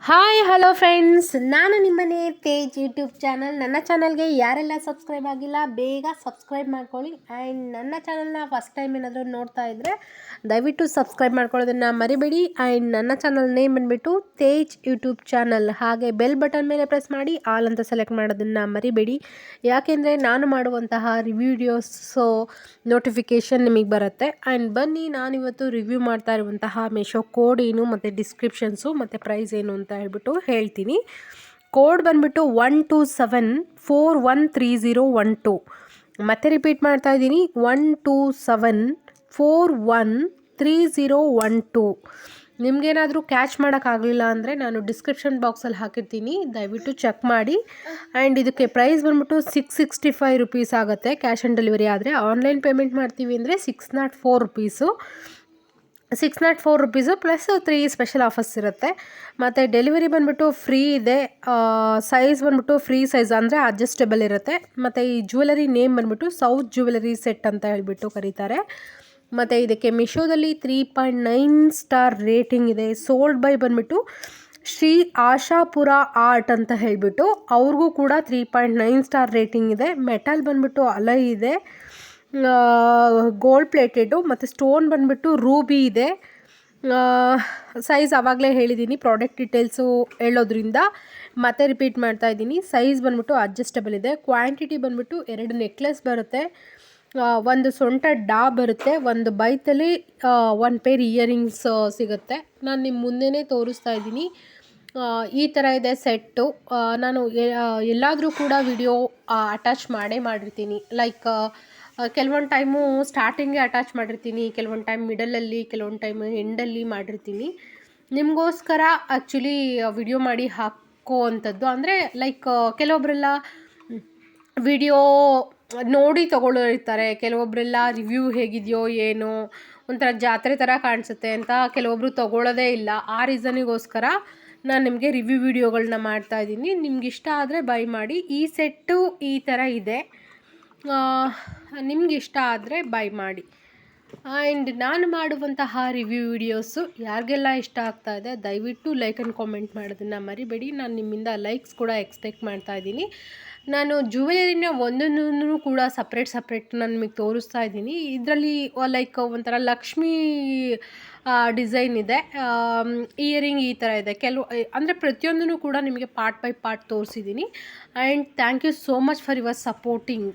Hi hello friends, ನಾನು ನಿಮ್ಮನೆ Tej YouTube channel. ನನ್ನ ಚಾನಲ್ಗೆ ಯಾರೆಲ್ಲ ಸಬ್ಸ್ಕ್ರೈಬ್ ಆಗಿಲ್ಲ ಬೇಗ ಸಬ್ಸ್ಕ್ರೈಬ್ ಮಾಡ್ಕೊಳ್ಳಿ. ಆ್ಯಂಡ್ ನನ್ನ ಚಾನಲ್ನ ಫಸ್ಟ್ ಟೈಮ್ ಏನಾದರೂ ನೋಡ್ತಾ ಇದ್ದರೆ ದಯವಿಟ್ಟು ಸಬ್ಸ್ಕ್ರೈಬ್ ಮಾಡ್ಕೊಳ್ಳೋದನ್ನು ಮರಿಬೇಡಿ. ಆ್ಯಂಡ್ ನನ್ನ ಚಾನಲ್ ನೇಮ್ ಬಂದುಬಿಟ್ಟು ತೇಜ್ ಯೂಟ್ಯೂಬ್ ಚಾನಲ್. ಹಾಗೆ ಬೆಲ್ ಬಟನ್ ಮೇಲೆ ಪ್ರೆಸ್ ಮಾಡಿ ಆಲ್ ಅಂತ ಸೆಲೆಕ್ಟ್ ಮಾಡೋದನ್ನು ಮರಿಬೇಡಿ. ಯಾಕೆಂದರೆ ನಾನು ಮಾಡುವಂತಹ ವಿಡಿಯೋಸು ನೋಟಿಫಿಕೇಷನ್ ನಿಮಗೆ ಬರುತ್ತೆ. ಆ್ಯಂಡ್ ಬನ್ನಿ, ನಾನಿವತ್ತು ರಿವ್ಯೂ ಮಾಡ್ತಾ ಇರುವಂತಹ ಮೀಶೋ ಕೋಡ್ ಏನು ಮತ್ತು ಡಿಸ್ಕ್ರಿಪ್ಷನ್ಸು ಮತ್ತು ಪ್ರೈಸ್ ಏನು ಅಂತ ಹೇಳ್ಬಿಟ್ಟು ಹೇಳ್ತೀನಿ. ಕೋಡ್ ಬಂದುಬಿಟ್ಟು 127413012. ಮತ್ತೆ ರಿಪೀಟ್ ಮಾಡ್ತಾ ಇದ್ದೀನಿ, 127413012. ನಿಮಗೇನಾದರೂ ಕ್ಯಾಚ್ ಮಾಡೋಕ್ಕಾಗಲಿಲ್ಲ ಅಂದರೆ ನಾನು ಡಿಸ್ಕ್ರಿಪ್ಷನ್ ಬಾಕ್ಸಲ್ಲಿ ಹಾಕಿರ್ತೀನಿ, ದಯವಿಟ್ಟು ಚೆಕ್ ಮಾಡಿ. ಆ್ಯಂಡ್ ಇದಕ್ಕೆ ಪ್ರೈಸ್ ಬಂದ್ಬಿಟ್ಟು 665 ರುಪೀಸ್ ಆಗುತ್ತೆ ಕ್ಯಾಶ್ ಆನ್ ಡೆಲಿವರಿ. ಆದರೆ ಆನ್ಲೈನ್ ಪೇಮೆಂಟ್ ಮಾಡ್ತೀವಿ ಅಂದರೆ 604 rupees. 604 rupees plus 3 special offers ಇರುತ್ತೆ. ಮತ್ತು ಡೆಲಿವರಿ ಬಂದುಬಿಟ್ಟು ಫ್ರೀ ಇದೆ. ಸೈಜ್ ಬಂದುಬಿಟ್ಟು ಫ್ರೀ ಸೈಜ್ ಅಂದರೆ ಅಡ್ಜಸ್ಟೇಬಲ್ ಇರುತ್ತೆ. ಮತ್ತು ಈ ಜ್ಯುವೆಲರಿ ನೇಮ್ ಬಂದುಬಿಟ್ಟು ಸೌತ್ ಜ್ಯುವೆಲರಿ ಸೆಟ್ ಅಂತ ಹೇಳಿಬಿಟ್ಟು ಕರೀತಾರೆ. ಮತ್ತು ಇದಕ್ಕೆ ಮಿಶೋದಲ್ಲಿ 3.9 ಸ್ಟಾರ್ ರೇಟಿಂಗ್ ಇದೆ. ಸೋಲ್ಡ್ ಬೈ ಬಂದುಬಿಟ್ಟು ಶ್ರೀ ಆಶಾಪುರ ಆರ್ಟ್ ಅಂತ ಹೇಳಿಬಿಟ್ಟು, ಅವ್ರಿಗೂ ಕೂಡ 3.9 ಸ್ಟಾರ್ ರೇಟಿಂಗ್ ಇದೆ. ಮೆಟಲ್ ಬಂದುಬಿಟ್ಟು ಅಲೈ ಇದೆ, ಗೋಲ್ಡ್ ಪ್ಲೇಟೆಡು, ಮತ್ತು ಸ್ಟೋನ್ ಬಂದುಬಿಟ್ಟು ರೂಬಿ ಇದೆ. ಸೈಜ್ ಆವಾಗಲೇ ಹೇಳಿದ್ದೀನಿ, ಪ್ರಾಡಕ್ಟ್ ಡೀಟೇಲ್ಸು ಹೇಳೋದ್ರಿಂದ ಮತ್ತೆ ರಿಪೀಟ್ ಮಾಡ್ತಾ ಇದ್ದೀನಿ. ಸೈಜ್ ಬಂದುಬಿಟ್ಟು ಅಡ್ಜಸ್ಟಬಲ್ ಇದೆ. ಕ್ವಾಂಟಿಟಿ ಬಂದುಬಿಟ್ಟು 2 ನೆಕ್ಲೆಸ್ ಬರುತ್ತೆ, ಒಂದು ಸೊಂಟ ಡಾ ಬರುತ್ತೆ, ಒಂದು ಬೈತಲ್ಲಿ 1 ಪೇರ್ ಇಯರಿಂಗ್ಸ್ ಸಿಗುತ್ತೆ. ನಾನು ನಿಮ್ಮ ಮುಂದೆನೇ ತೋರಿಸ್ತಾ ಇದ್ದೀನಿ. ಈ ಥರ ಇದೆ ಸೆಟ್ಟು. ನಾನು ಎಲ್ಲಾದರೂ ಕೂಡ ವಿಡಿಯೋ ಅಟ್ಯಾಚ್ ಮಾಡಿರ್ತೀನಿ. ಲೈಕ್ ಕೆಲವೊಂದು ಟೈಮು ಸ್ಟಾರ್ಟಿಂಗೇ ಅಟ್ಯಾಚ್ ಮಾಡಿರ್ತೀನಿ, ಕೆಲವೊಂದು ಟೈಮ್ ಮಿಡಲಲ್ಲಿ, ಕೆಲವೊಂದು ಟೈಮ್ ಎಂಡಲ್ಲಿ ಮಾಡಿರ್ತೀನಿ. ನಿಮಗೋಸ್ಕರ ಆ್ಯಕ್ಚುಲಿ ವಿಡಿಯೋ ಮಾಡಿ ಹಾಕೋ ಅಂಥದ್ದು. ಅಂದರೆ ಲೈಕ್ ಕೆಲವೊಬ್ಬರೆಲ್ಲ ವಿಡಿಯೋ ನೋಡಿ ತೊಗೊಳ್ಳೋರಿರ್ತಾರೆ, ಕೆಲವೊಬ್ಬರೆಲ್ಲ ರಿವ್ಯೂ ಹೇಗಿದೆಯೋ ಏನೋ ಒಂಥರ ಜಾತ್ರೆ ಥರ ಕಾಣಿಸುತ್ತೆ ಅಂತ ಕೆಲವೊಬ್ಬರು ತೊಗೊಳ್ಳೋದೇ ಇಲ್ಲ. ಆ ರೀಸನಿಗೋಸ್ಕರ ನಾನು ನಿಮಗೆ ರಿವ್ಯೂ ವಿಡಿಯೋಗಳನ್ನ ಮಾಡ್ತಾಯಿದ್ದೀನಿ. ನಿಮ್ಗೆ ಇಷ್ಟ ಆದರೆ ಬೈ ಮಾಡಿ. ಈ ಸೆಟ್ಟು ಈ ಥರ ಇದೆ, ನಿಮ್ಗೆ ಇಷ್ಟ ಆದರೆ ಬೈ ಮಾಡಿ. ಆ್ಯಂಡ್ ನಾನು ಮಾಡುವಂತಹ ರಿವ್ಯೂ ವಿಡಿಯೋಸು ಯಾರಿಗೆಲ್ಲ ಇಷ್ಟ ಆಗ್ತಾ ಇದೆ ದಯವಿಟ್ಟು ಲೈಕ್ ಆ್ಯಂಡ್ ಕಾಮೆಂಟ್ ಮಾಡೋದನ್ನು ಮರಿಬೇಡಿ. ನಾನು ನಿಮ್ಮಿಂದ ಲೈಕ್ಸ್ ಕೂಡ ಎಕ್ಸ್ಪೆಕ್ಟ್ ಮಾಡ್ತಾ ಇದ್ದೀನಿ. ನಾನು ಜ್ಯುವೆಲರಿನ ಒಂದೊಂದೂ ಕೂಡ ಸಪ್ರೇಟ್ ನಾನು ನಿಮಗೆ ತೋರಿಸ್ತಾ ಇದ್ದೀನಿ. ಇದರಲ್ಲಿ ಲೈಕ್ ಒಂಥರ ಲಕ್ಷ್ಮೀ ಡಿಸೈನ್ ಇದೆ, ಇಯರಿಂಗ್ ಈ ಥರ ಇದೆ. ಅಂದರೆ ಪ್ರತಿಯೊಂದೂ ಕೂಡ ನಿಮಗೆ ಪಾರ್ಟ್ ಬೈ ಪಾರ್ಟ್ ತೋರಿಸಿದ್ದೀನಿ. And thank you so much for your supporting.